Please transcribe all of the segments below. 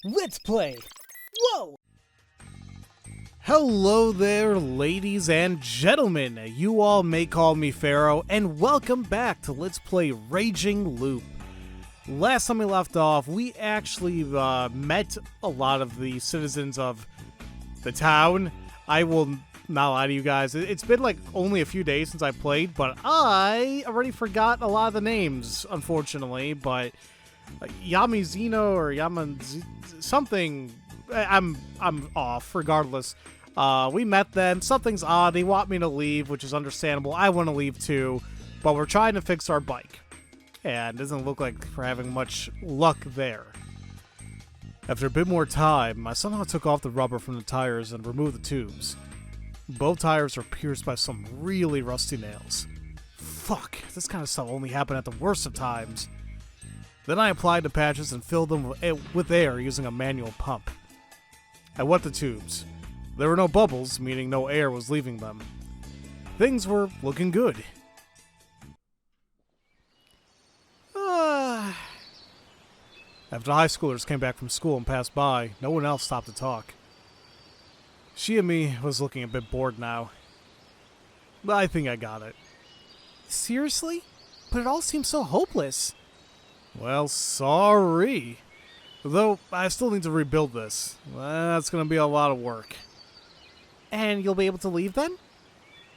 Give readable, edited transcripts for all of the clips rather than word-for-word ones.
Let's play! Whoa! Hello there, ladies and gentlemen. You all may call me Pharaoh, and welcome back to Let's Play Raging Loop. Last time we left off, we actually met a lot of the citizens of the town. I will not lie to you guys. It's been like only a few days since I played, but I already forgot a lot of the names, unfortunately. But Yamizino or something. I'm off. Regardless, we met them. Something's odd. They want me to leave, which is understandable. I want to leave too, but we're trying to fix our bike, and it doesn't look like we're having much luck there. After a bit more time, I somehow took off the rubber from the tires and removed the tubes. Both tires are pierced by some really rusty nails. Fuck, this kind of stuff only happened at the worst of times. Then I applied the patches and filled them with air using a manual pump. I wet the tubes. There were no bubbles, meaning no air was leaving them. Things were looking good. After high schoolers came back from school and passed by, no one else stopped to talk. She and me was looking a bit bored now. But I think I got it. Seriously? But it all seems so hopeless. Well, sorry. Though, I still need to rebuild this. That's gonna be a lot of work. And you'll be able to leave then?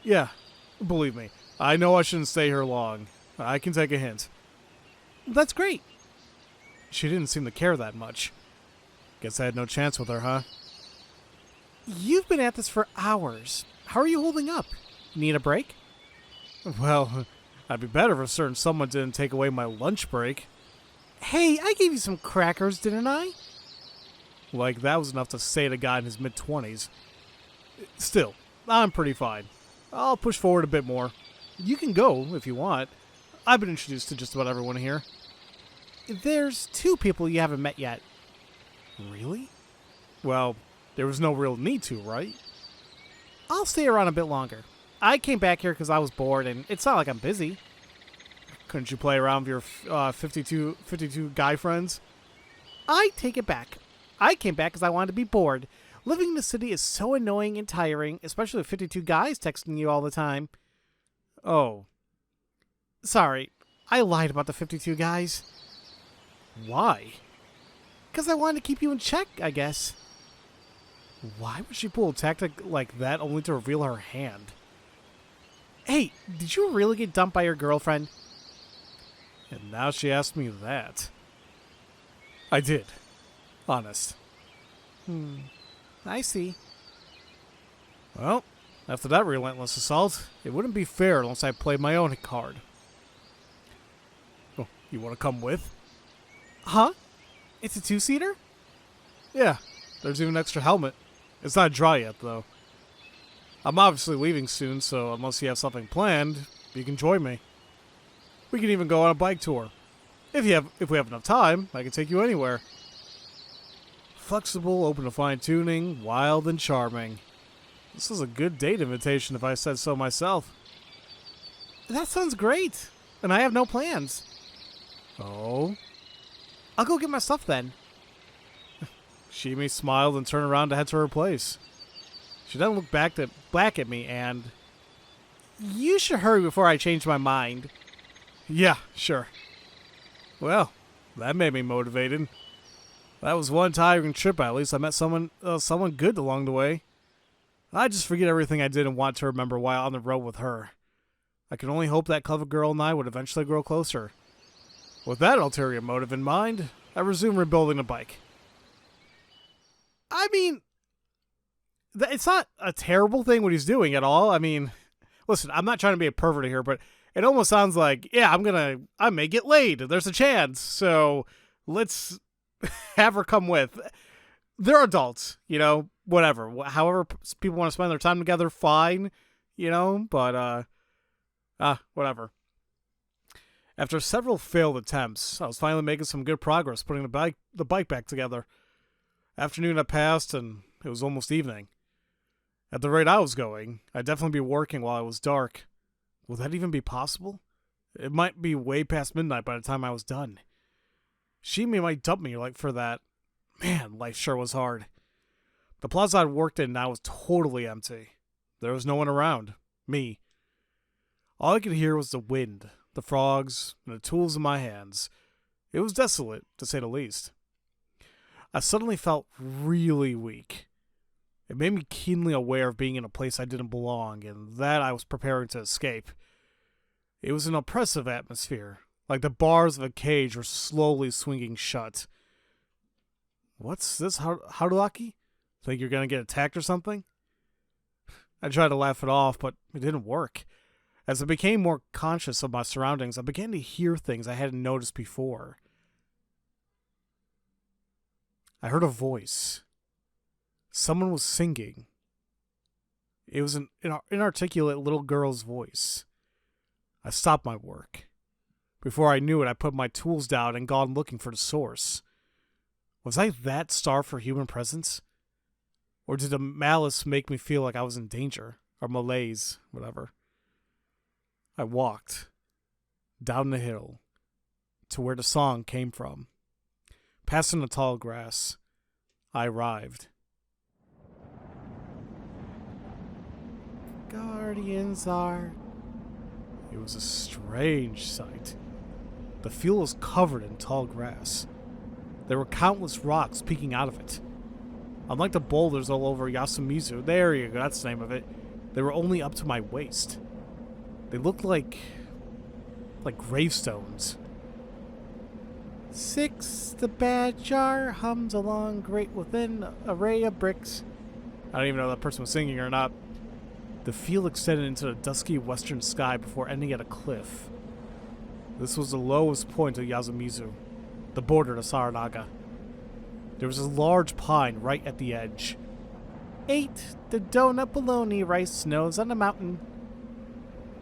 Yeah, believe me. I know I shouldn't stay here long. I can take a hint. That's great. She didn't seem to care that much. Guess I had no chance with her, huh? You've been at this for hours. How are you holding up? Need a break? Well, I'd be better if a certain someone didn't take away my lunch break. Hey, I gave you some crackers, didn't I? Like, that was enough to sate a guy in his mid-20s. Still, I'm pretty fine. I'll push forward a bit more. You can go, if you want. I've been introduced to just about everyone here. There's 2 people you haven't met yet. Really? Well, there was no real need to, right? I'll stay around a bit longer. I came back here because I was bored, and it's not like I'm busy. Couldn't you play around with your 52 guy friends? I take it back. I came back because I wanted to be bored. Living in the city is so annoying and tiring, especially with 52 guys texting you all the time. Oh. Sorry, I lied about the 52 guys. Why? Because I wanted to keep you in check, I guess. Why would she pull a tactic like that only to reveal her hand? Hey, did you really get dumped by your girlfriend? And now she asked me that. I did. Honest. I see. Well, after that relentless assault, it wouldn't be fair unless I played my own card. Oh, you want to come with? Huh? It's a 2-seater? Yeah, there's even an extra helmet. It's not dry yet, though. I'm obviously leaving soon, so unless you have something planned, you can join me. We can even go on a bike tour. If we have enough time, I can take you anywhere. Flexible, open to fine-tuning, wild and charming. This is a good date invitation if I said so myself. That sounds great, and I have no plans. Oh? I'll go get my stuff then. Shimi smiled and turned around to head to her place. She then looked back at me and... You should hurry before I change my mind. Yeah, sure. Well, that made me motivated. That was one tiring trip, at least I met someone good along the way. I just forget everything I did and want to remember while on the road with her. I can only hope that clever girl and I would eventually grow closer. With that ulterior motive in mind, I resumed rebuilding the bike. I mean, it's not a terrible thing what he's doing at all. I mean, listen, I'm not trying to be a pervert here, but it almost sounds like, yeah, I may get laid. There's a chance. So let's have her come with. They're adults, whatever. However people want to spend their time together, fine, but, whatever. After several failed attempts, I was finally making some good progress putting the bike back together. Afternoon had passed, and it was almost evening. At the rate I was going, I'd definitely be working while it was dark. Will that even be possible? It might be way past midnight by the time I was done. Shimi might dump me for that. Man, life sure was hard. The plaza I'd worked in now was totally empty. There was no one around. Me. All I could hear was the wind, the frogs, and the tools in my hands. It was desolate, to say the least. I suddenly felt really weak. It made me keenly aware of being in a place I didn't belong, and that I was preparing to escape. It was an oppressive atmosphere, like the bars of a cage were slowly swinging shut. What's this, Haruaki? Think you're gonna get attacked or something? I tried to laugh it off, but it didn't work. As I became more conscious of my surroundings, I began to hear things I hadn't noticed before. I heard a voice. Someone was singing. It was an inarticulate little girl's voice. I stopped my work. Before I knew it, I put my tools down and gone looking for the source. Was I that starved for human presence? Or did the malice make me feel like I was in danger? Or malaise, whatever. I walked down the hill to where the song came from. Passing the tall grass, I arrived. Guardians are... It was a strange sight. The field was covered in tall grass. There were countless rocks peeking out of it. Unlike the boulders all over Yasumizu, there you go, that's the name of it, they were only up to my waist. They looked like gravestones. 6, the bad jar hums along great within array of bricks. I don't even know if that person was singing or not. The field extended into the dusky western sky before ending at a cliff. This was the lowest point of Yasumizu, the border to Saranaga. There was a large pine right at the edge. 8, the donut bologna rice snows on the mountain.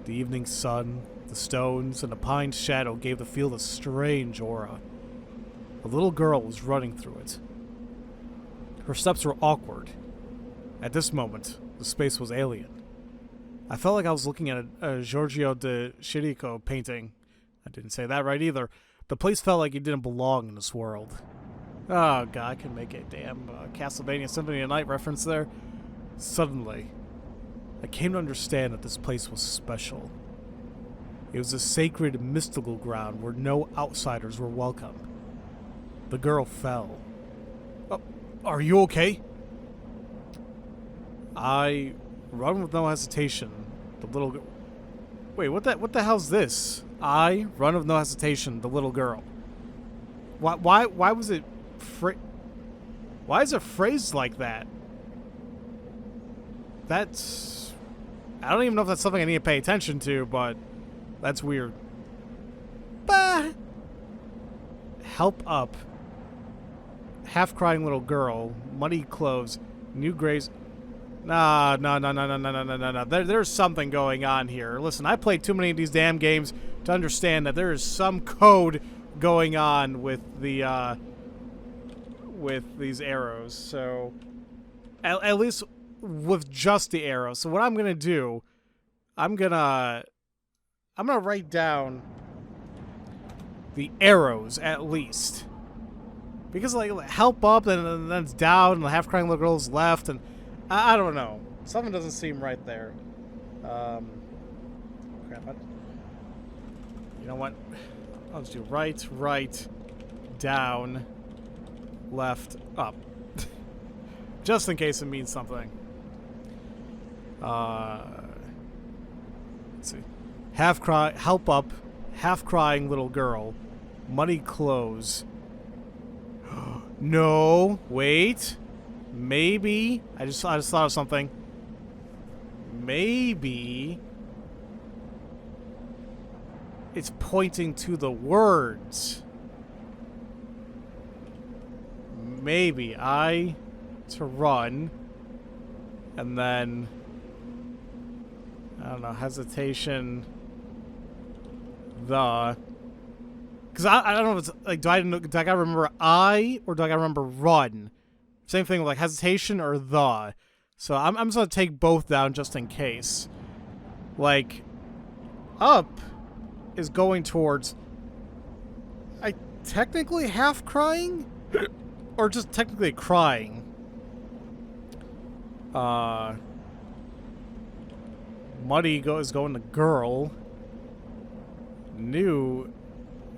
The evening sun, the stones, and the pine's shadow gave the field a strange aura. A little girl was running through it. Her steps were awkward. At this moment, the space was alien. I felt like I was looking at a Giorgio de Chirico painting. I didn't say that right either. The place felt like it didn't belong in this world. Oh god, I can make a damn Castlevania Symphony of Night reference there. Suddenly, I came to understand that this place was special. It was a sacred, mystical ground where no outsiders were welcome. The girl fell. Oh, are you okay? I run with no hesitation. The little Wait, what the hell's this? I run with no hesitation. The little girl. Why was it why is it phrased like that? That's... I don't even know if that's something I need to pay attention to, but that's weird. Bah! Help up. Half-crying little girl. Muddy clothes. New grays. No. There's something going on here. Listen, I played too many of these damn games to understand that there is some code going on with the, with these arrows. So, at least with just the arrows. So what I'm gonna do, I'm gonna write down the arrows at least, because like help up and then it's down and the half crying little girl's left, and I don't know, something doesn't seem right there. Crap. You know what? I'll just do right, down, left, up. Just in case it means something. Let's see. Help up, half-crying little girl, muddy clothes. No, wait. Maybe I just thought of something. Maybe it's pointing to the words. Maybe I to run, and then I don't know, hesitation, the, because I don't know if it's like, do I gotta remember I, or do I gotta remember run? Same thing with like hesitation or the. So I'm just gonna take both down just in case. Like, up is going towards, I technically half crying. or just technically crying. Muddy is going to girl. New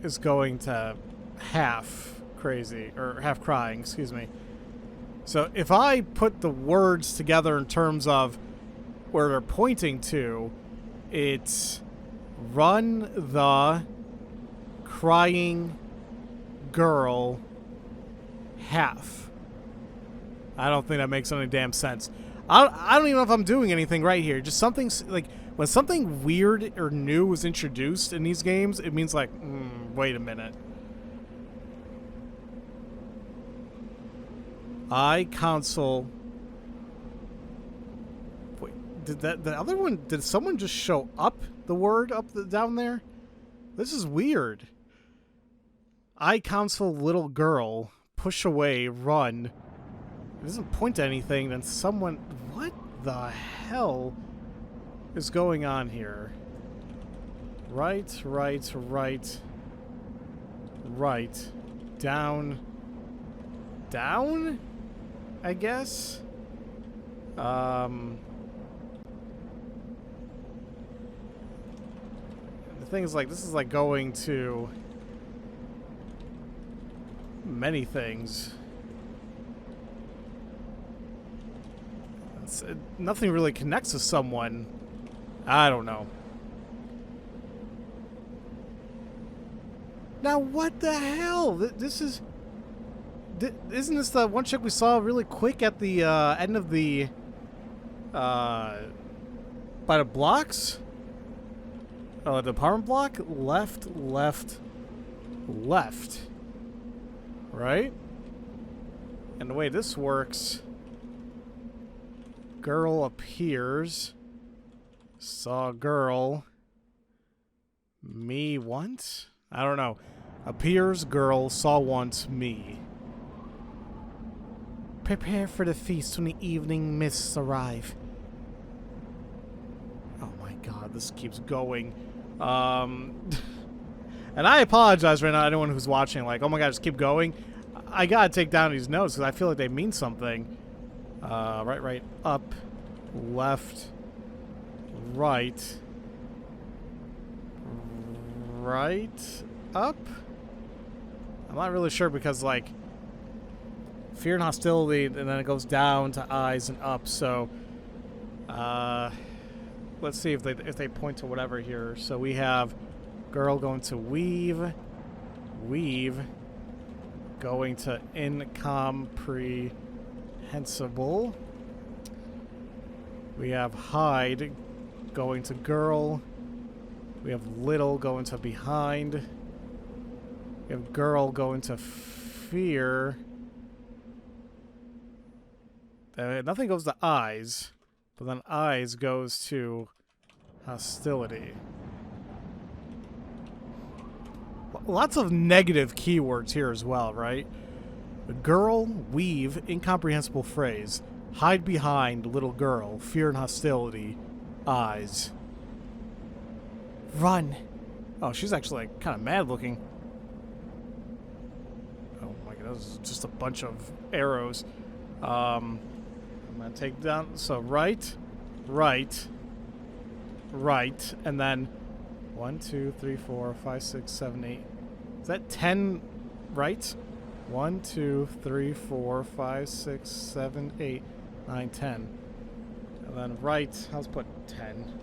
is going to half crazy, or half crying, excuse me. So if I put the words together in terms of where they're pointing to, it's run the crying girl half. I don't think that makes any damn sense. I don't even know if I'm doing anything right here. Just something like when something weird or new was introduced in these games, it means like, wait a minute. Console. Wait, did the other one? Did someone just show up the word down there? This is weird. Console little girl, push away, run. It doesn't point to anything. Then someone. What the hell is going on here? Right. Down. I guess. The thing is, like, this is like going to many things. Nothing really connects to someone. I don't know. Now, what the hell? This is... Isn't this the one chick we saw really quick at the end of the... by the blocks? Oh, the apartment block? Left. Right? And the way this works... Girl appears. Saw girl. Me once? I don't know. Appears girl, saw once, me. Prepare for the feast when the evening mists arrive. Oh my god, this keeps going. And I apologize right now to anyone who's watching, like, oh my god, just keep going. I gotta take down these notes because I feel like they mean something. Right, up, left, right, up? I'm not really sure because, like, fear and hostility, and then it goes down to eyes and up, so, let's see if they point to whatever here. So we have girl going to weave, going to incomprehensible. We have hide going to girl. We have little going to behind. We have girl going to fear. Nothing goes to eyes, but then eyes goes to hostility. Lots of negative keywords here as well, right? Girl, weave, incomprehensible phrase. Hide behind, little girl, fear and hostility, eyes. Run. Oh, she's actually, like, kind of mad looking. Oh my god, this is just a bunch of arrows. I'm gonna take down, so right, and then 1, 2, 3, 4, 5, 6, 7, 8. Is that 10 right? 1, 2, 3, 4, 5, 6, 7, 8, 9, 10. And then right, I'll just put 10.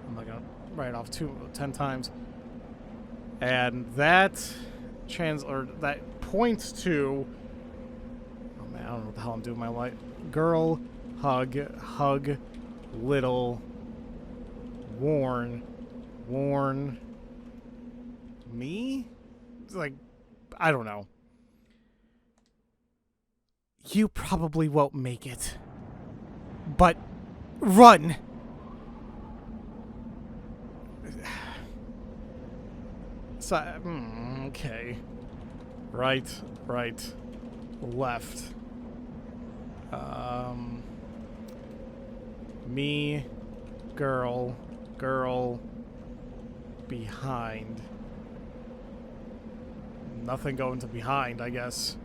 I'm not gonna write it off 10 times. And that that points to, oh man, I don't know what the hell I'm doing with my life. Girl, hug, little, warn, me? It's like, I don't know. You probably won't make it. But run! So, okay. Right, left. Me, girl, behind. Nothing going to behind, I guess.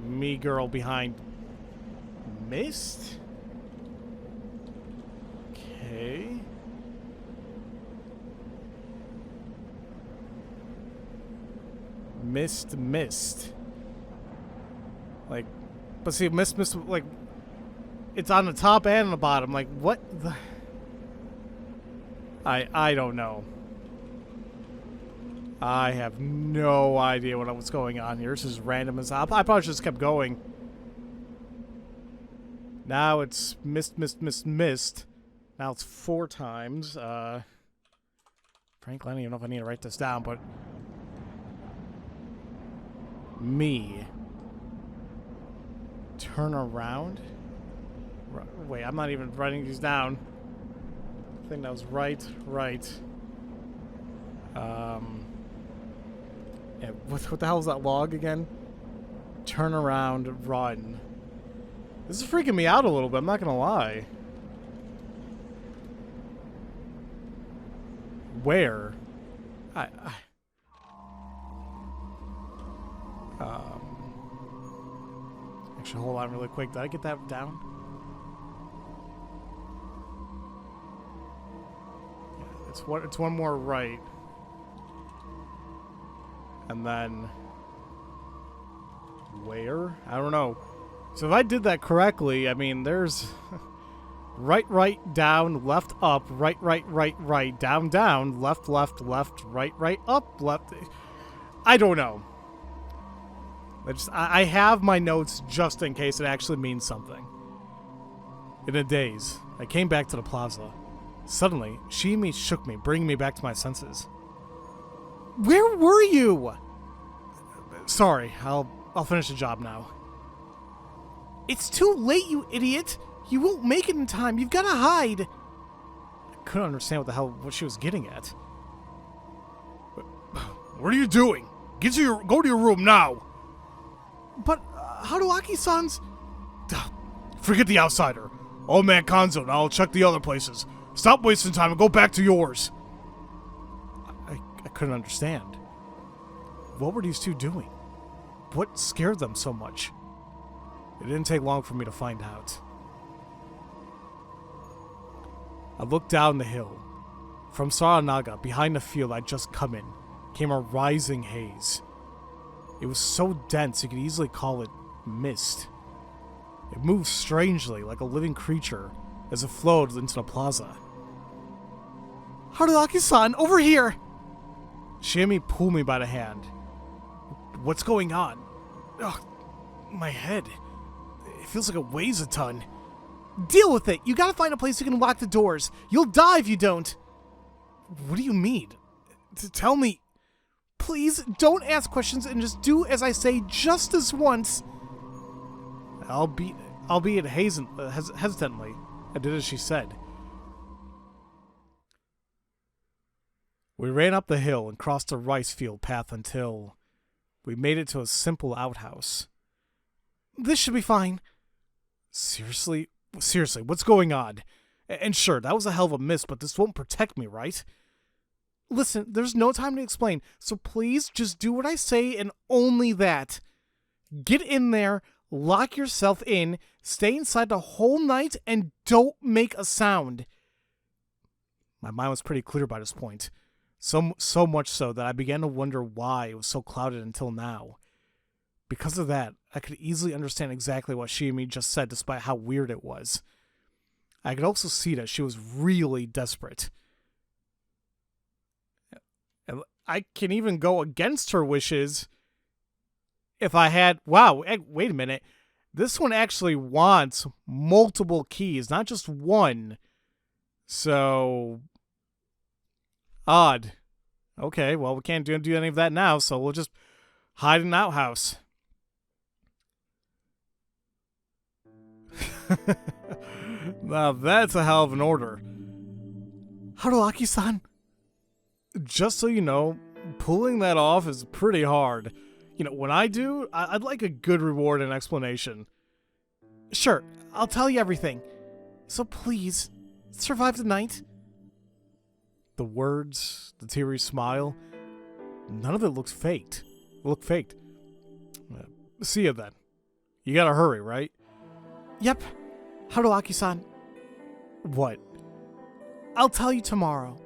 Me girl behind mist? Okay. Mist. Like, but see, mist, like, it's on the top and on the bottom. Like, what the... I don't know. I have no idea what's going on here. This is random as hell. I probably just kept going. Now it's mist. Now it's 4 times. Frankly, I don't even know if I need to write this down, but... Me. Turn around? Wait, I'm not even writing these down. I think that was right. Yeah, what the hell is that log again? Turn around, run. This is freaking me out a little bit, I'm not gonna lie. Where? Actually, hold on really quick. Did I get that down? Yeah, it's one more right. And then... where? I don't know. So if I did that correctly, I mean, there's... right, down, left, up, right, down, left, right, up, left... I don't know. I have my notes just in case it actually means something. In a daze, I came back to the plaza. Suddenly, Shimi shook me, bringing me back to my senses. Where were you? Sorry, I'll finish the job now. It's too late, you idiot! You won't make it in time. You've got to hide. I couldn't understand what she was getting at. What are you doing? Go to your room now. But how do Aki-san's... Forget the outsider. Old man Kanzo, now I'll check the other places. Stop wasting time and go back to yours. I couldn't understand. What were these two doing? What scared them so much? It didn't take long for me to find out. I looked down the hill. From Saranaga, behind the field I'd just come in, came a rising haze. It was so dense you could easily call it mist. It moved strangely, like a living creature, as it flowed into the plaza. Haruaki-san, over here! Shimi pulled me by the hand. What's going on? Ugh, my head. It feels like it weighs a ton. Deal with it! You gotta find a place you can lock the doors. You'll die if you don't. What do you mean? Tell me. Please, don't ask questions and just do as I say just this once. Albeit hesitantly, I did as she said. We ran up the hill and crossed a rice field path until we made it to a simple outhouse. This should be fine. Seriously, what's going on? And sure, that was a hell of a miss, but this won't protect me, right? Listen, there's no time to explain, so please just do what I say and only that. Get in there, lock yourself in, stay inside the whole night, and don't make a sound. My mind was pretty clear by this point. So much so that I began to wonder why it was so clouded until now. Because of that, I could easily understand exactly what Shimi just said despite how weird it was. I could also see that she was really desperate. And I can even go against her wishes if I had... Wow, wait a minute. This one actually wants multiple keys, not just one. So... odd. Okay, well, we can't do any of that now, so we'll just hide in an outhouse. Now that's a hell of an order. Haruaki-san. Just so you know, pulling that off is pretty hard. You know, when I do, I'd like a good reward and explanation. Sure, I'll tell you everything. So please, survive the night. The words, the teary smile, none of it looks faked. See ya then. You gotta hurry, right? Yep. Haruaki-san. What? I'll tell you tomorrow.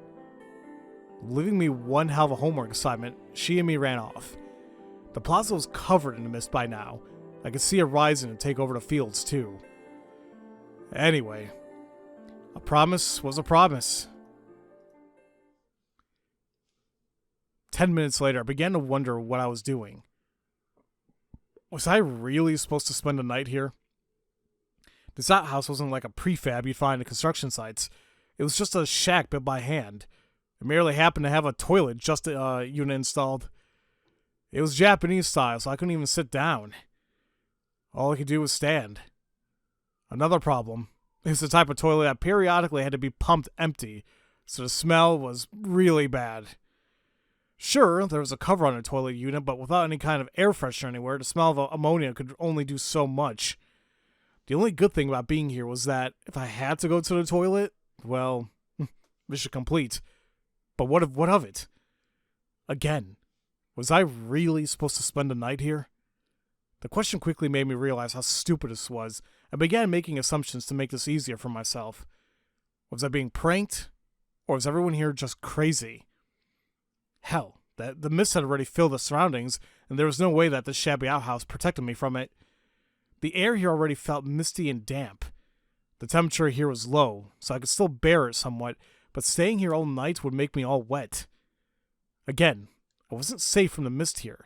Leaving me one hell of a homework assignment, she and me ran off. The plaza was covered in mist by now. I could see it rising and take over the fields, too. Anyway, a promise was a promise. 10 minutes later, I began to wonder what I was doing. Was I really supposed to spend the night here? This outhouse wasn't like a prefab you'd find at construction sites. It was just a shack built by hand. It merely happened to have a toilet just unit installed. It was Japanese style, so I couldn't even sit down. All I could do was stand. Another problem. It was the type of toilet that periodically had to be pumped empty, so the smell was really bad. Sure, there was a cover on the toilet unit, but without any kind of air freshener anywhere, the smell of ammonia could only do so much. The only good thing about being here was that if I had to go to the toilet, well, mission complete. But what of it? Again, was I really supposed to spend the night here? The question quickly made me realize how stupid this was. I began making assumptions to make this easier for myself. Was I being pranked? Or was everyone here just crazy? Hell, the mist had already filled the surroundings, and there was no way that this shabby outhouse protected me from it. The air here already felt misty and damp. The temperature here was low, so I could still bear it somewhat, but staying here all night would make me all wet. Again, I wasn't safe from the mist here.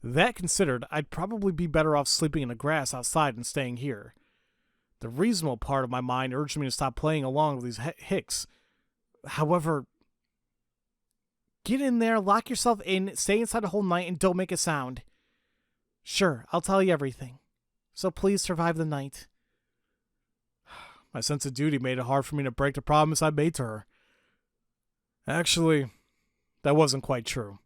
That considered, I'd probably be better off sleeping in the grass outside than staying here. The reasonable part of my mind urged me to stop playing along with these hicks. However, get in there, lock yourself in, stay inside the whole night, and don't make a sound. Sure, I'll tell you everything. So please survive the night. My sense of duty made it hard for me to break the promise I made to her. Actually, that wasn't quite true.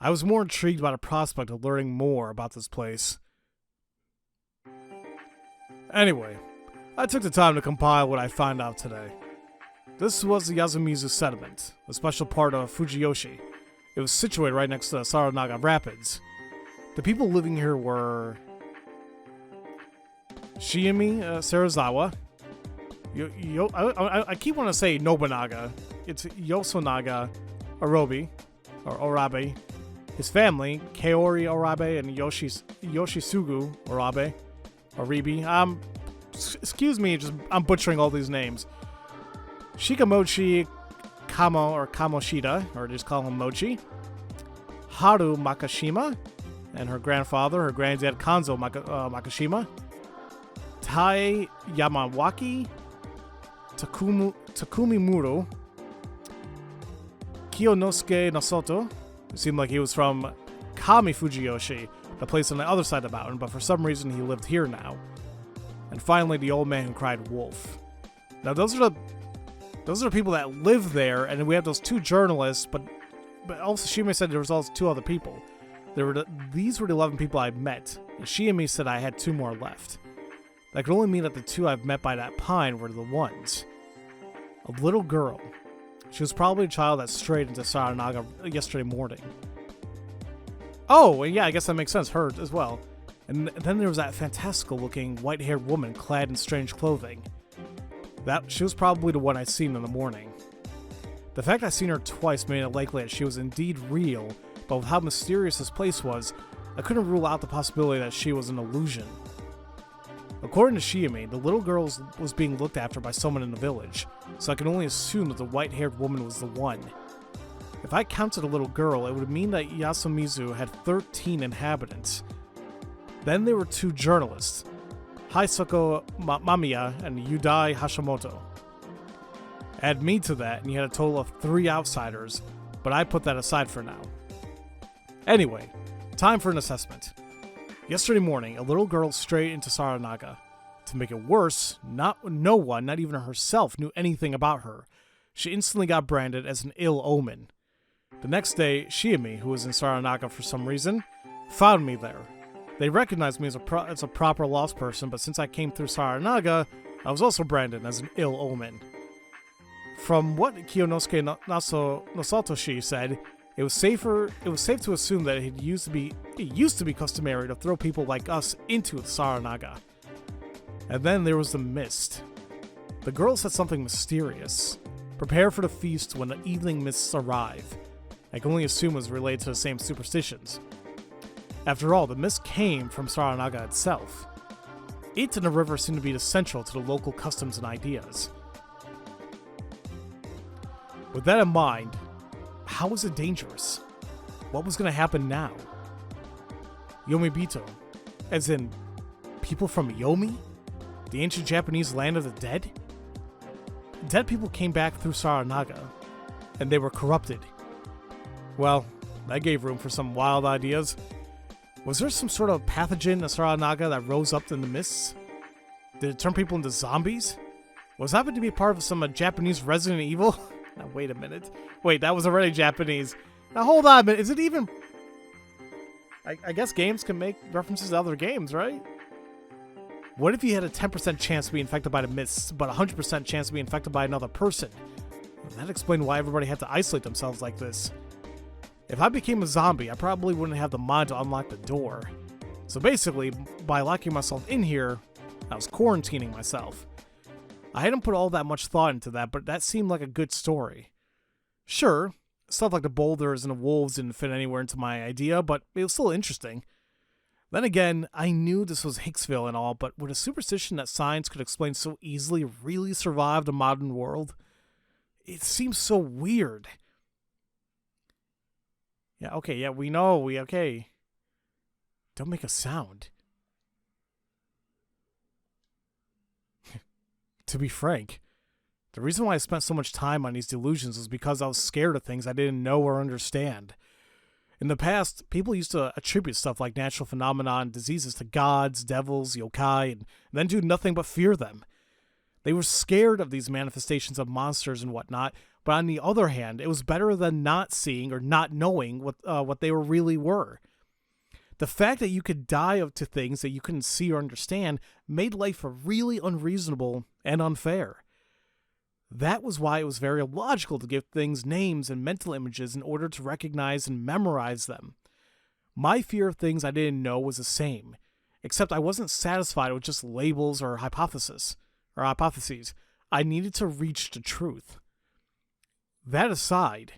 I was more intrigued by the prospect of learning more about this place. Anyway, I took the time to compile what I found out today. This was the Yasumizu settlement, a special part of Fujiyoshi. It was situated right next to the Saranaga Rapids. The people living here were Shiemi Sarazawa. I keep wanting to say Nobunaga. It's Yosunaga Orobi, or Orabe. His family, Kaori Orabe and Yoshisugu Orabe, Oribi. Excuse me, I'm butchering all these names. Shikamochi Kamo or Kamoshida, or just call him Mochi. Haru Makashima, and her grandfather, her granddad Kanzo Makashima. Tai Yamawaki, Takumi Muro, Kiyonosuke Nasoto. It seemed like he was from Kami Fujiyoshi, the place on the other side of the mountain, but for some reason he lived here now. And finally, the old man who cried wolf. Now those are the people that live there, and we have those two journalists, but also Shime said there was also two other people. These were the 11 people I'd met, and she and me said I had 2 more left. That could only mean that the 2 I've met by that pine were the ones. A little girl. She was probably a child that strayed into Saranaga yesterday morning. Oh, and yeah, I guess that makes sense. Her as well. And then there was that fantastical-looking, white-haired woman clad in strange clothing. She was probably the one I'd seen in the morning. The fact I'd seen her twice made it likely that she was indeed real, but with how mysterious this place was, I couldn't rule out the possibility that she was an illusion. According to Shiemi, the little girl was being looked after by someone in the village, so I can only assume that the white-haired woman was the one. If I counted a little girl, it would mean that Yasumizu had 13 inhabitants. Then there were 2 journalists, Haisoko Mamiya and Yudai Hashimoto. Add me to that, and you had a total of 3 outsiders, but I put that aside for now. Anyway, time for an assessment. Yesterday morning, a little girl strayed into Saranaga. To make it worse, no one, not even herself, knew anything about her. She instantly got branded as an ill omen. The next day, Shiemi, who was in Saranaga for some reason, found me there. They recognized me as a proper lost person, but since I came through Saranaga, I was also branded as an ill omen. From what Kiyonosuke Nosatoshi said, It was safe to assume that it used to be customary to throw people like us into the Saranaga. And then there was the mist. The girl said something mysterious. Prepare for the feast when the evening mists arrive. I can only assume it was related to the same superstitions. After all, the mist came from Saranaga itself. It and the river seemed to be central to the local customs and ideas. With that in mind, how was it dangerous? What was going to happen now? Yomibito, as in people from Yomi? The ancient Japanese land of the dead? Dead people came back through Saranaga, and they were corrupted. Well, that gave room for some wild ideas. Was there some sort of pathogen in Saranaga that rose up in the mists? Did it turn people into zombies? Was that meant to be part of some Japanese Resident Evil? Now, wait a minute. Wait, that was already Japanese. Now, hold on a minute. Is it even... I guess games can make references to other games, right? What if you had a 10% chance to be infected by the mists, but a 100% chance to be infected by another person? Well, that explained why everybody had to isolate themselves like this. If I became a zombie, I probably wouldn't have the mind to unlock the door. So basically, by locking myself in here, I was quarantining myself. I hadn't put all that much thought into that, but that seemed like a good story. Sure, stuff like the boulders and the wolves didn't fit anywhere into my idea, but it was still interesting. Then again, I knew this was Hicksville and all, but would a superstition that science could explain so easily really survive the modern world? It seems so weird. Yeah, okay, yeah, we know, okay. Don't make a sound. To be frank, the reason why I spent so much time on these delusions was because I was scared of things I didn't know or understand. In the past, people used to attribute stuff like natural phenomena and diseases to gods, devils, yokai, and then do nothing but fear them. They were scared of these manifestations of monsters and whatnot, but on the other hand, it was better than not seeing or not knowing what they really were. The fact that you could die to things that you couldn't see or understand made life really unreasonable and unfair. That was why it was very illogical to give things names and mental images in order to recognize and memorize them. My fear of things I didn't know was the same, except I wasn't satisfied with just labels or hypotheses. I needed to reach the truth. That aside,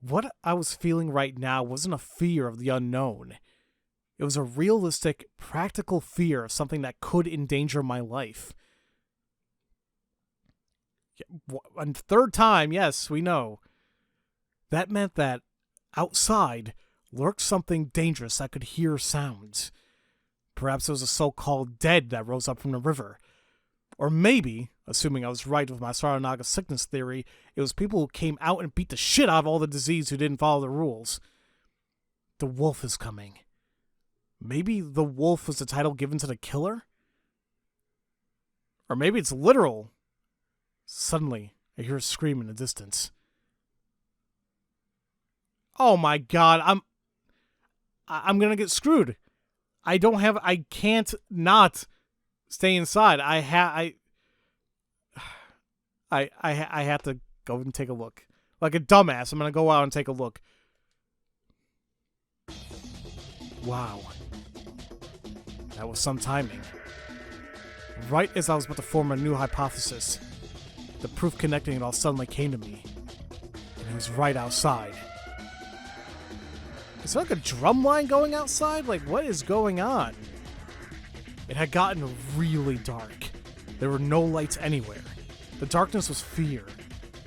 what I was feeling right now wasn't a fear of the unknown. It was a realistic, practical fear of something that could endanger my life. And third time, yes, we know. That meant that outside lurked something dangerous that could hear sounds. Perhaps it was a so-called dead that rose up from the river. Or maybe, assuming I was right with my Saranaga sickness theory, it was people who came out and beat the shit out of all the disease who didn't follow the rules. The wolf is coming. Maybe the wolf was the title given to the killer? Or maybe it's literal. Suddenly, I hear a scream in the distance. Oh my god, I'm gonna get screwed. I can't not stay inside. I have to go and take a look. Like a dumbass, I'm gonna go out and take a look. Wow. That was some timing. Right as I was about to form a new hypothesis, the proof connecting it all suddenly came to me. And it was right outside. Is there like a drum line going outside? Like, what is going on? It had gotten really dark. There were no lights anywhere. The darkness was fear.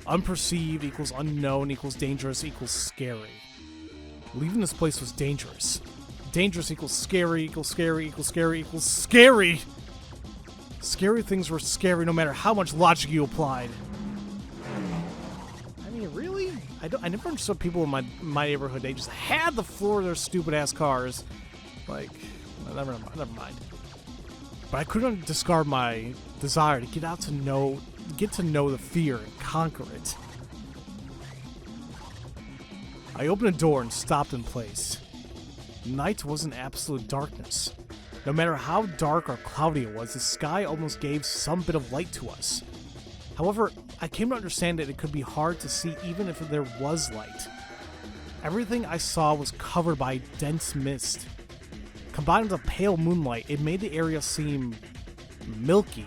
Unperceived equals unknown equals dangerous equals scary. Leaving this place was dangerous. Dangerous equals scary equals scary equals scary equals scary! Scary things were scary no matter how much logic you applied. I mean, really? I never understood people in my neighborhood. They just had the floor of their stupid-ass cars. Like, never mind. But I couldn't discard my desire to get to know the fear and conquer it. I opened a door and stopped in place. Night wasn't absolute darkness. No matter how dark or cloudy it was, the sky almost gave some bit of light to us. However, I came to understand that it could be hard to see even if there was light. Everything I saw was covered by dense mist. Combined with the pale moonlight, it made the area seem milky.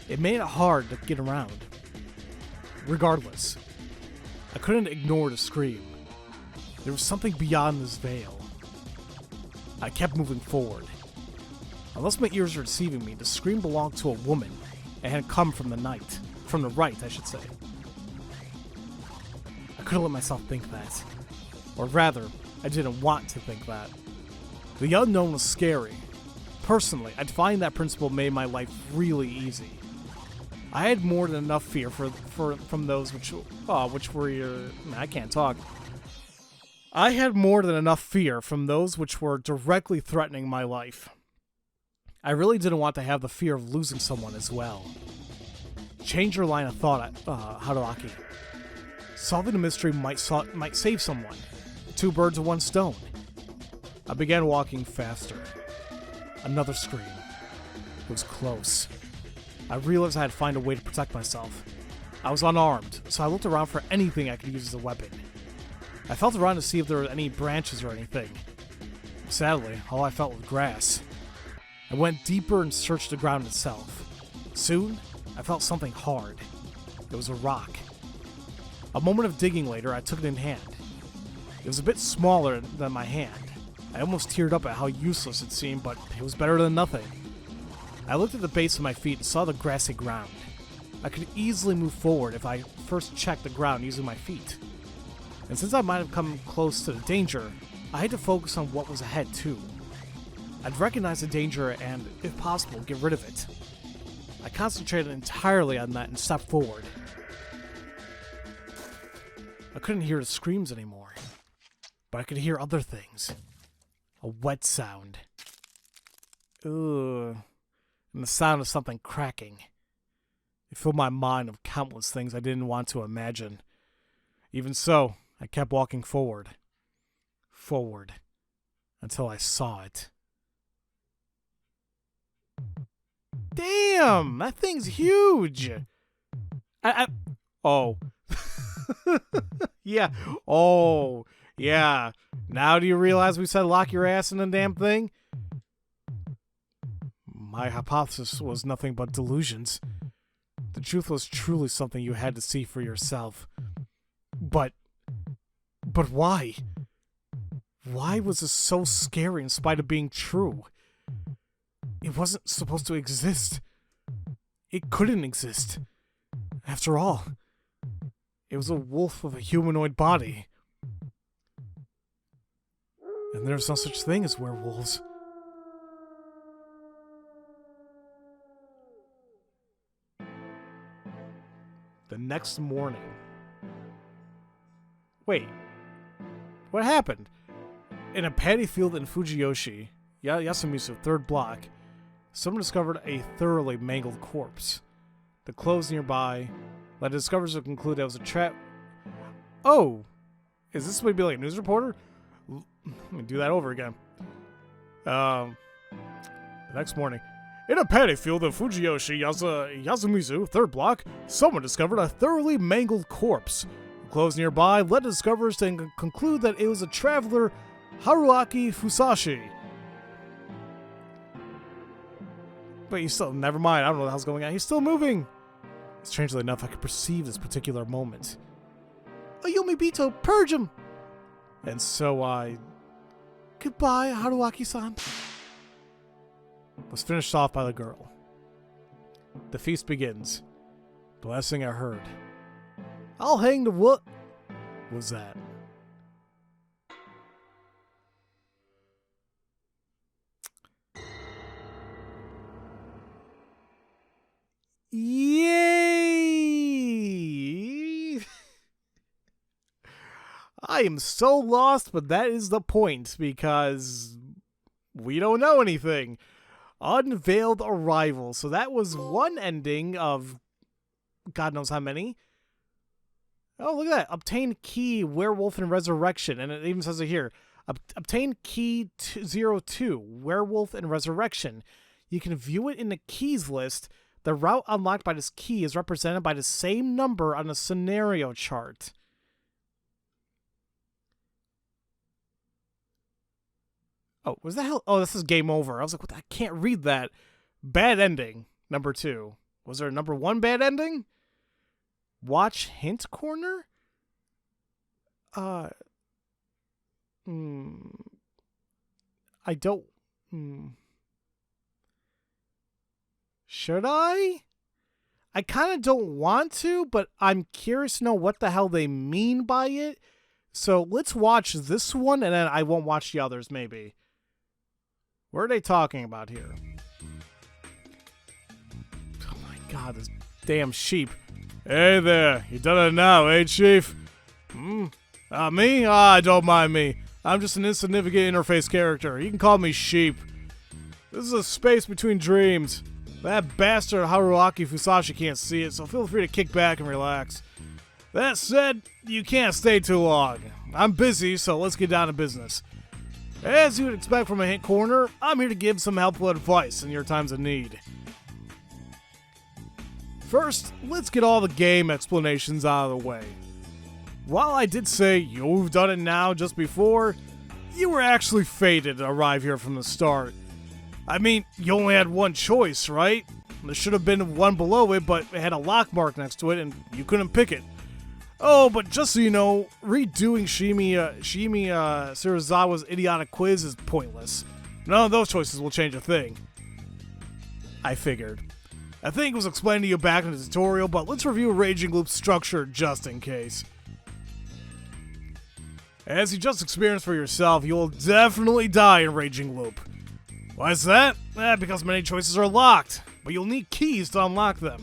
It made it hard to get around. Regardless, I couldn't ignore the scream. There was something beyond this veil. I kept moving forward. Unless my ears were deceiving me, the scream belonged to a woman and had come from the night. From the right, I should say. I couldn't let myself think that. Or rather, I didn't want to think that. The unknown was scary. Personally, I'd find that principle made my life really easy. I had more than enough fear from those which were I can't talk. I had more than enough fear from those which were directly threatening my life. I really didn't want to have the fear of losing someone as well. Change your line of thought, Haruaki. Solving the mystery might save someone. 2 birds with 1 stone. I began walking faster. Another scream. It was close. I realized I had to find a way to protect myself. I was unarmed, so I looked around for anything I could use as a weapon. I felt around to see if there were any branches or anything. Sadly, all I felt was grass. I went deeper and searched the ground itself. Soon, I felt something hard. It was a rock. A moment of digging later, I took it in hand. It was a bit smaller than my hand. I almost teared up at how useless it seemed, but it was better than nothing. I looked at the base of my feet and saw the grassy ground. I could easily move forward if I first checked the ground using my feet. And since I might have come close to the danger, I had to focus on what was ahead too. I'd recognize the danger and, if possible, get rid of it. I concentrated entirely on that and stepped forward. I couldn't hear the screams anymore, but I could hear other things. A wet sound. Ugh. And the sound of something cracking. It filled my mind with countless things I didn't want to imagine. Even so, I kept walking forward. Forward. Until I saw it. Damn! That thing's huge! Oh. Yeah. Oh. Yeah. Now do you realize we said lock your ass in the damn thing? My hypothesis was nothing but delusions. The truth was truly something you had to see for yourself. But why? Why was this so scary in spite of being true? It wasn't supposed to exist. It couldn't exist. After all, it was a wolf with a humanoid body. And there's no such thing as werewolves. The next morning. Wait. What happened? In a paddy field in Fujiyoshi, Yasumizu, 3rd block, someone discovered a thoroughly mangled corpse. The clothes nearby led discoverers to conclude that it was a trap. Oh! Is this supposed to be like a news reporter? Let me do that over again. The next morning. In a paddy field in Fujiyoshi, Yasumizu, 3rd block, someone discovered a thoroughly mangled corpse. The clothes nearby led discoverers to conclude that it was a traveler, Haruaki Fusashi. But he's still, never mind, I don't know what the hell's going on. He's still moving. Strangely enough, I could perceive this particular moment. Ayumi Bito, purge him! And so I... Goodbye, Haruaki-san. Was finished off by the girl. The feast begins. The last thing I heard. I'll hang the what? Was that? Yay! I am so lost, but that is the point, because we don't know anything. Unveiled Arrival. So that was one ending of God knows how many. Oh, look at that. Obtain key, Werewolf and Resurrection. And it even says it here. Obtain key 02, Werewolf and Resurrection. You can view it in the keys list. The route unlocked by this key is represented by the same number on the scenario chart. Oh, was that hell? Oh, this is game over. I was like, what? I can't read that. Bad ending, number 2. Was there a number 1 bad ending? Watch hint corner? I don't... Should I? I kind of don't want to, but I'm curious to know what the hell they mean by it. So let's watch this one, and then I won't watch the others, maybe. What are they talking about here? Oh my god, this damn sheep. Hey there, you done it now, eh, Chief? Me? Don't mind me. I'm just an insignificant interface character. You can call me Sheep. This is a space between dreams. That bastard Haruaki Fusashi can't see it, so feel free to kick back and relax. That said, you can't stay too long. I'm busy, so let's get down to business. As you would expect from a hint corner, I'm here to give some helpful advice in your times of need. First, let's get all the game explanations out of the way. While I did say you've done it now just before, you were actually fated to arrive here from the start. I mean, you only had one choice, right? There should have been one below it, but it had a lock mark next to it, and you couldn't pick it. Oh, but just so you know, redoing Shimi Surizawa's idiotic quiz is pointless. None of those choices will change a thing. I figured. I think it was explained to you back in the tutorial, but let's review Raging Loop's structure just in case. As you just experienced for yourself, you will definitely die in Raging Loop. Why is that? Because many choices are locked, but you'll need keys to unlock them.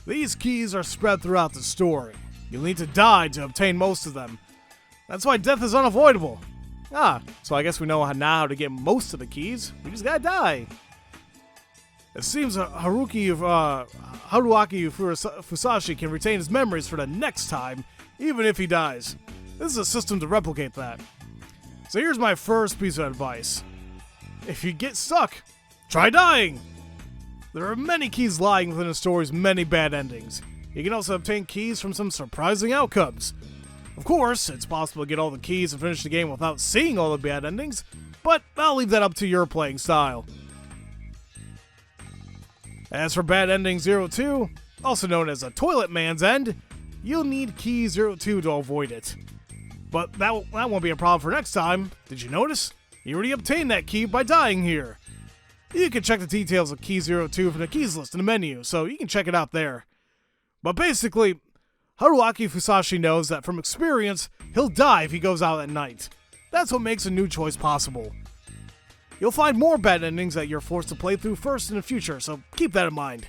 These keys are spread throughout the story. You'll need to die to obtain most of them. That's why death is unavoidable. So I guess we know now how to get most of the keys. We just gotta die. It seems Haruaki Fusashi can retain his memories for the next time, even if he dies. This is a system to replicate that. So here's my first piece of advice. If you get stuck, try dying! There are many keys lying within the story's many bad endings. You can also obtain keys from some surprising outcomes. Of course, it's possible to get all the keys and finish the game without seeing all the bad endings, but I'll leave that up to your playing style. As for bad ending 02, also known as a Toilet Man's End, you'll need key 02 to avoid it. But that won't be a problem for next time. Did you notice? You already obtained that key by dying here. You can check the details of key 02 from the keys list in the menu, so you can check it out there. But basically, Haruaki Fusashi knows that from experience, he'll die if he goes out at night. That's what makes a new choice possible. You'll find more bad endings that you're forced to play through first in the future, so keep that in mind.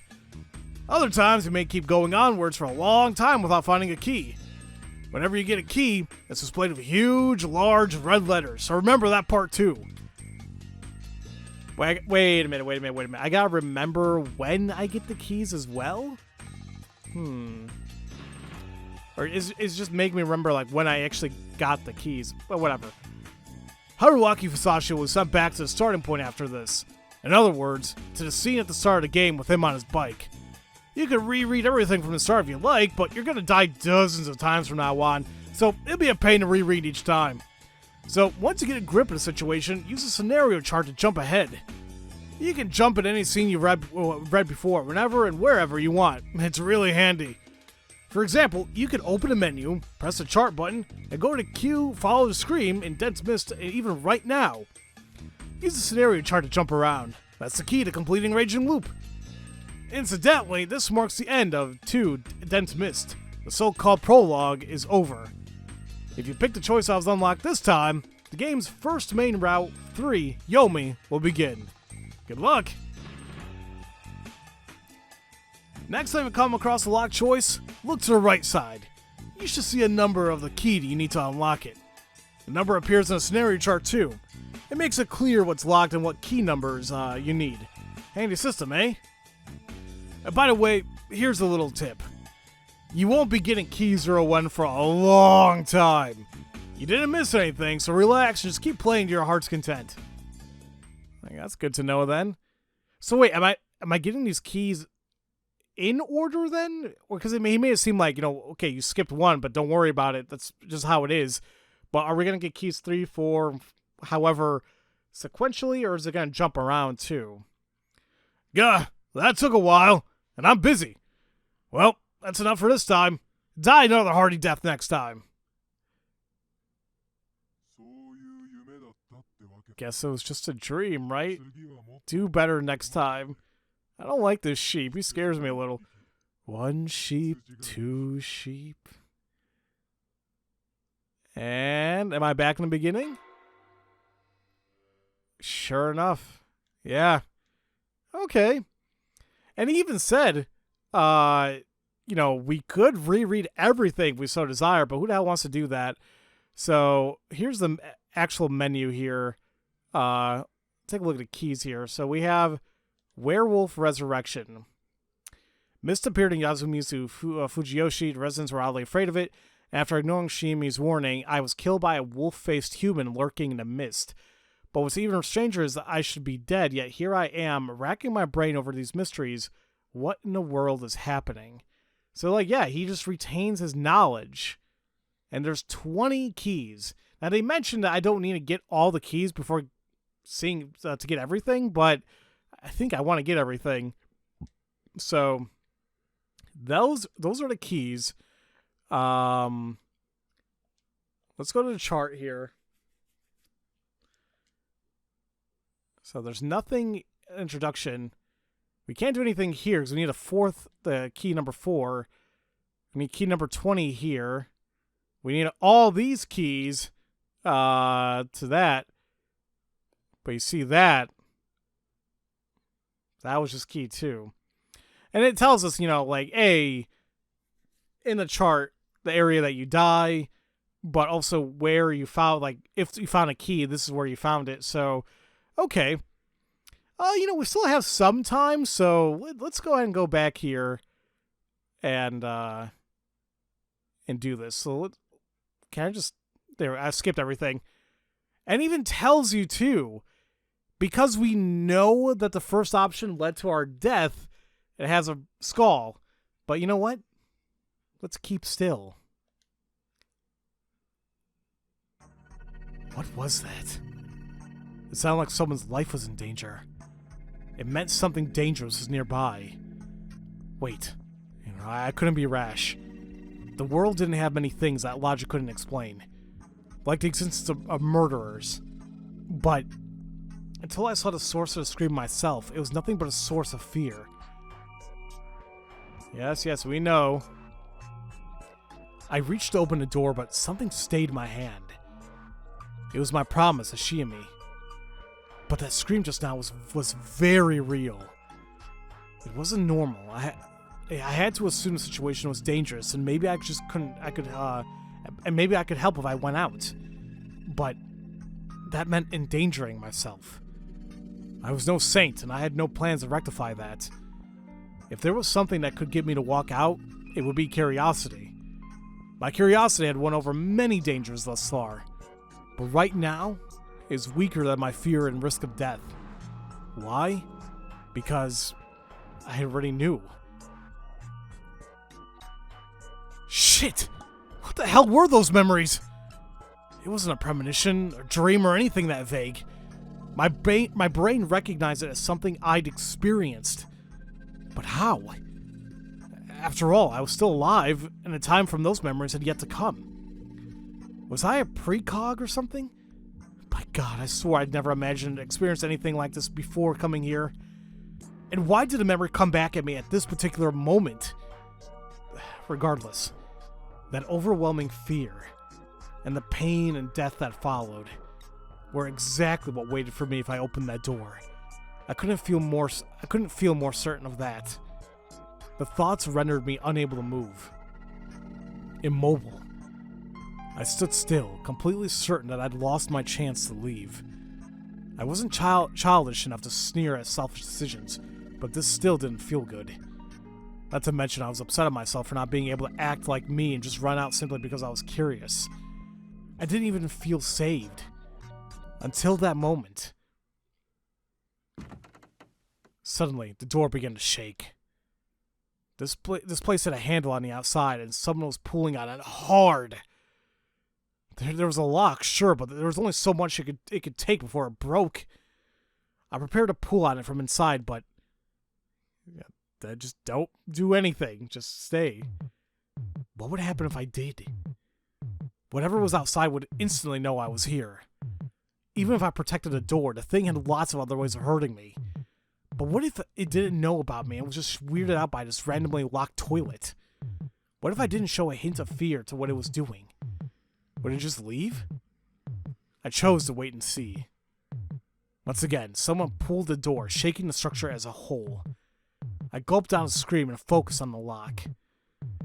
Other times, you may keep going onwards for a long time without finding a key. Whenever you get a key, it's displayed with huge, large red letters, so remember that part too. Wait a minute. I gotta remember when I get the keys as well? Or is just making me remember like when I actually got the keys. But whatever. Haruaki Fusashi was sent back to the starting point after this. In other words, to the scene at the start of the game with him on his bike. You can reread everything from the start if you like, but you're gonna die dozens of times from now on, so it'll be a pain to reread each time. So once you get a grip of the situation, use a scenario chart to jump ahead. You can jump at any scene you've read before, whenever and wherever you want. It's really handy. For example, you can open a menu, press the chart button, and go to Q, follow the screen in dense mist, and even right now. Use the scenario chart to jump around. That's the key to completing Raging Loop. Incidentally, this marks the end of 2 Dense Mist. The so-called prologue is over. If you pick the choice I was unlocked this time, the game's first main route, 3, Yomi, will begin. Good luck! Next time you come across a locked choice, look to the right side. You should see a number of the key you need to unlock it. The number appears in a scenario chart too. It makes it clear what's locked and what key numbers you need. Handy system, eh? And by the way, here's a little tip. You won't be getting key 01 for a long time. You didn't miss anything, so relax and just keep playing to your heart's content. That's good to know then. So wait, am I getting these keys in order then? Or because he made it seem like, okay, you skipped one, but don't worry about it. That's just how it is. But are we going to get keys 3, 4, however sequentially, or is it going to jump around too? Gah, that took a while, and I'm busy. Well, that's enough for this time. Die another hearty death next time. Guess it was just a dream, right? Do better next time. I don't like this sheep. He scares me a little. 1 sheep, 2 sheep. And am I back in the beginning? Sure enough. Yeah. Okay. And he even said, we could reread everything if we so desire, but who the hell wants to do that? So here's the actual menu here. Take a look at the keys here. So we have Werewolf Resurrection. Mist appeared in Yasumizu Fujiyoshi. The residents were oddly afraid of it. After ignoring Shimi's warning, I was killed by a wolf-faced human lurking in the mist. But what's even stranger is that I should be dead, yet here I am, racking my brain over these mysteries. What in the world is happening? So, he just retains his knowledge. And there's 20 keys. Now, they mentioned that I don't need to get all the keys before seeing to get everything, but I think I want to get everything. So, those are the keys. Let's go to the chart here. So there's nothing introduction. We can't do anything here because we need the key number 4. We need key number 20 here. We need all these keys to that. But you see that was just key 2. And it tells us, in the chart, the area that you die, but also where you found, if you found a key, this is where you found it. So, okay. We still have some time, so let's go ahead and go back here and do this. So, can I just... There, I skipped everything. And even tells you, too, because we know that the first option led to our death, it has a skull. But you know what? Let's keep still. What was that? It sounded like someone's life was in danger. It meant something dangerous was nearby. Wait. I couldn't be rash. The world didn't have many things that logic couldn't explain. Like the existence of murderers. But until I saw the source of the scream myself, it was nothing but a source of fear. Yes, we know. I reached to open the door, but something stayed my hand. It was my promise, Ashimi. But that scream just now was very real. It wasn't normal. I had to assume the situation was dangerous, and maybe I just couldn't. And maybe I could help if I went out. But that meant endangering myself. I was no saint, and I had no plans to rectify that. If there was something that could get me to walk out, it would be curiosity. My curiosity had won over many dangers thus far, but right now is weaker than my fear and risk of death. Why? Because I already knew. Shit! What the hell were those memories? It wasn't a premonition, or dream, or anything that vague. My brain recognized it as something I'd experienced. But how? After all, I was still alive, and the time from those memories had yet to come. Was I a precog or something? By God, I swore I'd never imagined or experienced anything like this before coming here. And why did the memory come back at me at this particular moment? Regardless, that overwhelming fear and the pain and death that followed were exactly what waited for me if I opened that door. I couldn't feel more certain of that. The thoughts rendered me unable to move. Immobile. I stood still, completely certain that I'd lost my chance to leave. I wasn't childish enough to sneer at selfish decisions, but this still didn't feel good. Not to mention I was upset at myself for not being able to act like me and just run out simply because I was curious. I didn't even feel saved. Until that moment. Suddenly, the door began to shake. This place had a handle on the outside, and someone was pulling on it hard. There was a lock, sure, but there was only so much it could take before it broke. I prepared to pull on it from inside, but just don't do anything. Just stay. What would happen if I did? Whatever was outside would instantly know I was here. Even if I protected the door, the thing had lots of other ways of hurting me. But what if it didn't know about me and was just weirded out by this randomly locked toilet? What if I didn't show a hint of fear to what it was doing? Would it just leave? I chose to wait and see. Once again, someone pulled the door, shaking the structure as a whole. I gulped down a scream and focused on the lock.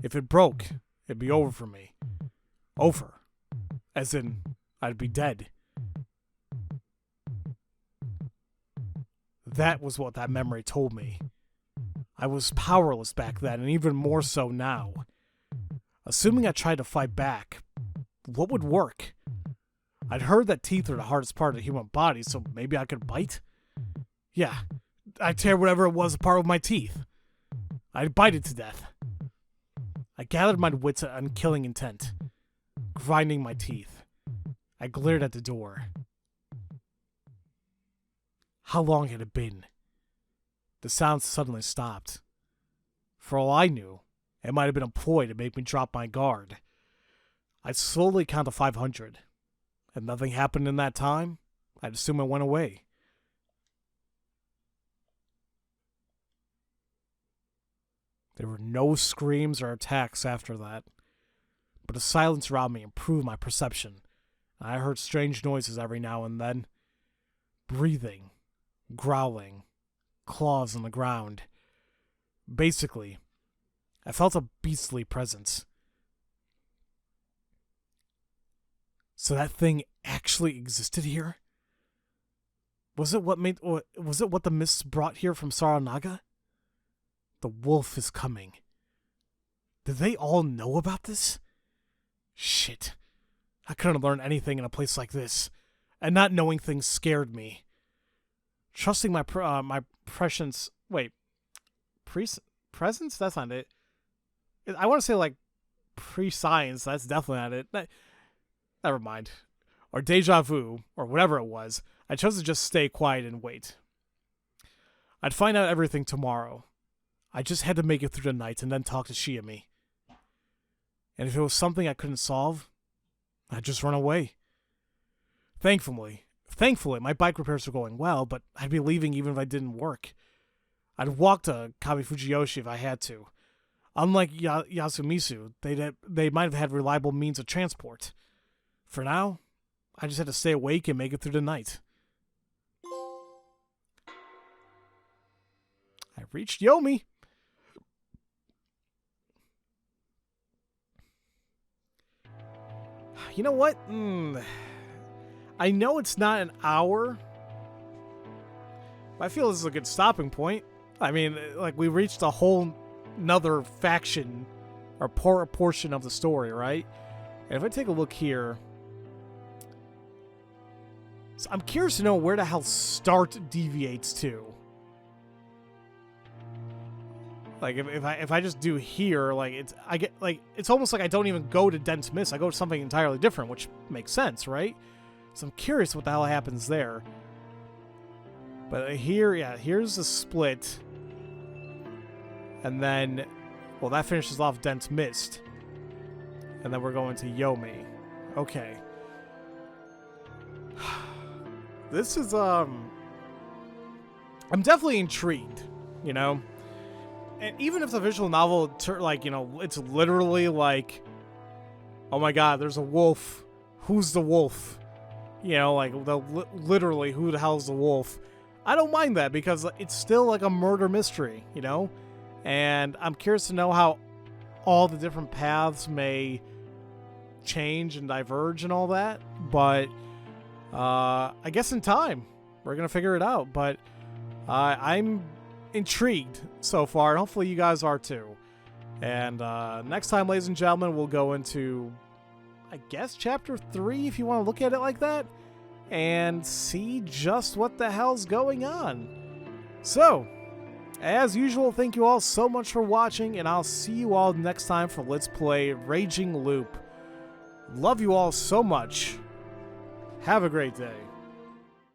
If it broke, it'd be over for me. Over. As in, I'd be dead. That was what that memory told me. I was powerless back then, and even more so now. Assuming I tried to fight back, what would work? I'd heard that teeth are the hardest part of the human body, so maybe I could bite? Yeah, I'd tear whatever it was apart with my teeth. I'd bite it to death. I gathered my wits on killing intent, grinding my teeth. I glared at the door. How long had it been? The sound suddenly stopped. For all I knew, it might have been a ploy to make me drop my guard. I'd slowly count to 500. If nothing happened in that time, I'd assume it went away. There were no screams or attacks after that, but the silence around me improved my perception. I heard strange noises every now and then. Breathing, growling, claws on the ground. Basically, I felt a beastly presence. So that thing actually existed here? Was it what the mists brought here from Saranaga? The wolf is coming. Did they all know about this? Shit. I couldn't have learned anything in a place like this, and not knowing things scared me. Trusting my prescience. Wait, presence? That's not it. I want to say like pre-science. That's definitely not it. Never mind. Or deja vu, or whatever it was. I chose to just stay quiet and wait. I'd find out everything tomorrow. I just had to make it through the night and then talk to Shiami. And if it was something I couldn't solve, I'd just run away. Thankfully, my bike repairs were going well, but I'd be leaving even if I didn't work. I'd walk to Kamifujiyoshi if I had to. Unlike Yasumizu, they might have had reliable means of transport. For now, I just had to stay awake and make it through the night. I reached Yomi. You know what? I know it's not an hour, but I feel this is a good stopping point. I mean, like, we reached a whole nother faction or portion of the story, right? And if I take a look here, so I'm curious to know where the hell start deviates to. Like, if I just do here, like, it's almost like I don't even go to Dense Mist. I go to something entirely different, which makes sense, right? So I'm curious what the hell happens there. But here, yeah, here's the split. And then, well, that finishes off Dense Mist. And then we're going to Yomi. Okay. This is, I'm definitely intrigued, you know? And even if the visual novel, like, you know, it's literally like, oh my god, there's a wolf. Who's the wolf? You know, like, literally, who the hell's the wolf? I don't mind that because it's still like a murder mystery, you know? And I'm curious to know how all the different paths may change and diverge and all that. But I guess in time, we're going to figure it out. But I'm intrigued so far, and hopefully you guys are too. And next time, ladies and gentlemen, we'll go into, I guess, chapter 3, if you want to look at it like that, and see just what the hell's going on. So, as usual, thank you all so much for watching, and I'll see you all next time for Let's Play Raging Loop. Love you all so much. Have a great day.